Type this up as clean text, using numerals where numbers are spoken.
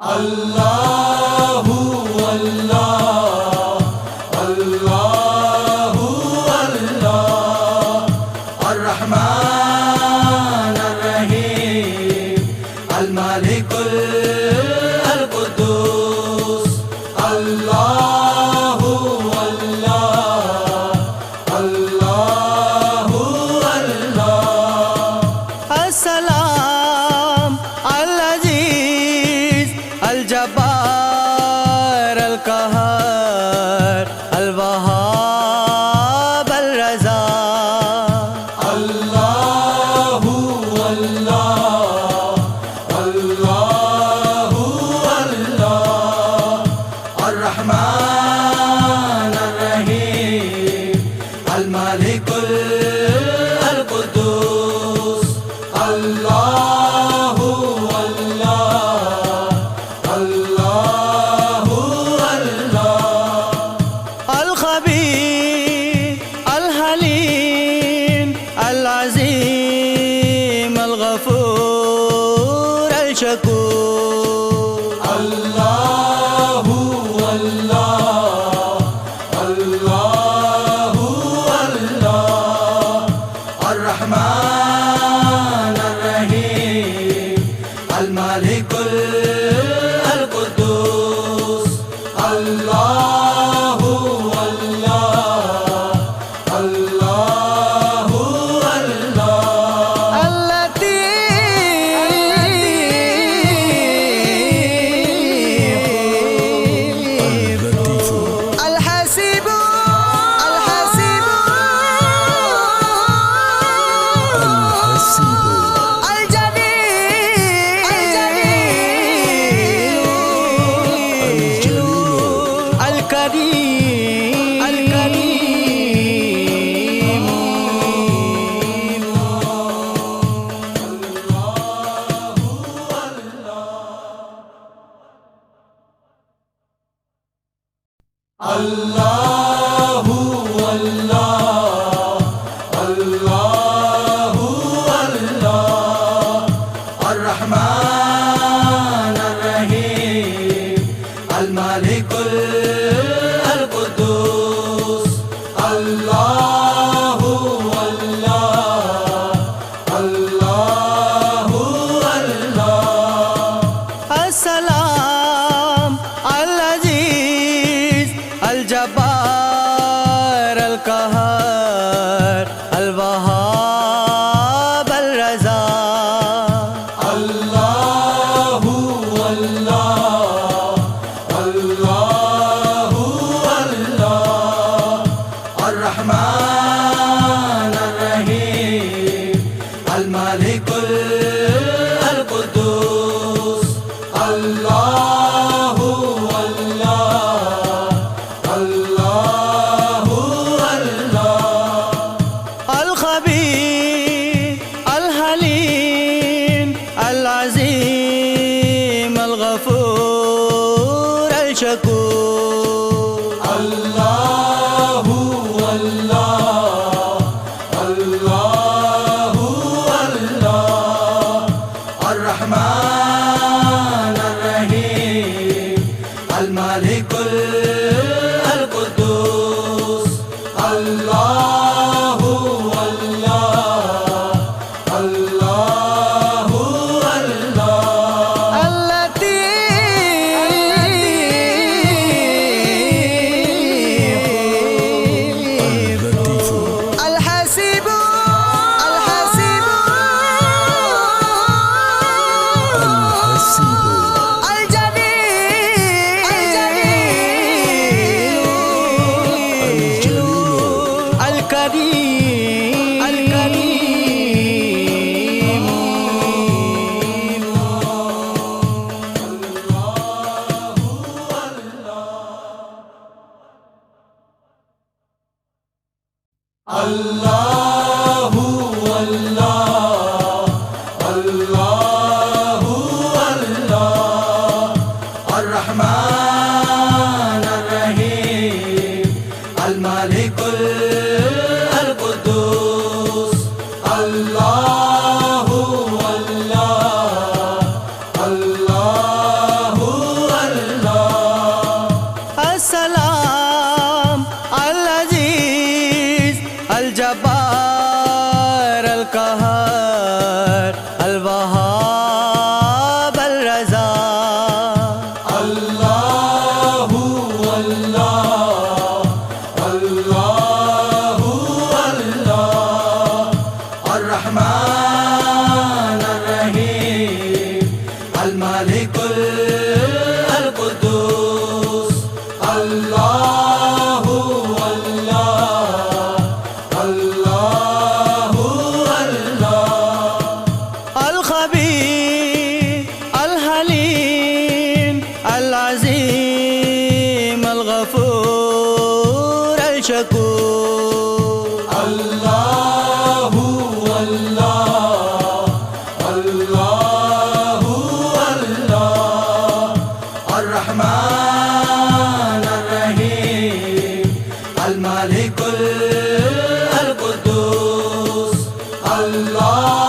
अल्लाहु अल्लाह अल्लाहु अल्लाह अर्रहमान अर्रहीम अल-मालिकुल अल-कुद्दूस अल्लाहु अल्लाह अल्लाहु अल्लाह अस्सलाम अल-अज़ीज़ अल-जब्बार अल-क़हार अल-वहाब अल-रज़ा अल्लाहु अल्लाह अल्लाहु अल्लाह अर्रहमान अर्रहीम अल-मालिकुल अल-कुद्दूस अल्लाहु अल्लाह अल्लाहु अल्लाह अल-ख़बीर अल-हलीम अल-अज़ीम अल-गफ़ूर अल-शकूर अल्लाहु अल्लाह अल्लाहु अल्लाह अर्रहमान अर्रहीम अल-मालिकुल अल-कुद्दूस अल्लाहु अल्लाह अल्लाहु अल्लाह अल-लतीफ़ अल-हसीब अल-हसीब अल-जलील अल-करीम अल-करीम अल्लाहु अल्लाह अल्लाहु अल्लाह अर्रहमान अर्रहीम अल-मालिकुल अल-कुद्दूस अल्लाहु अल्लाह अल्लाहु अल्लाह अस्सलाम अल-अज़ीज़ अल-जब्बार अल-क़हार अल-वहाब अल-रज़ा अल्लाहु अल्लाह अल्लाहु अल्लाह अर्रहमान अर्रहीम अल-मालिकुल अल-कुद्दूस अल्लाहु अल्लाह अल्लाहु अल्लाह अल-ख़बीर अल-हलीम अल-अज़ीम अल-गफ़ूर अल-शकूर अल्लाहु अल्लाह अल्लाहु अल्लाह अर्रहमान अर्रहीम अल-मालिकुल अल-कुद्दूस अल्लाहु अल्लाह अल्लाहु अल्लाह अल-लतीफ़ अल-हसीब अल-हसीब अल-जलील अल-करीम अल-करीम अल्लाहु अल्लाह अल्लाहु अल्लाह अर्रहमान अर्रहीम अल-मालिकुल अल-कुद्दूस अल्लाहु अल्लाह अल्लाहु القدوس الله الله الله الله الخبير الحليم العظيم الغفور الشكور الله الله الله الله الرحمن الرحيم الملك القدوس الله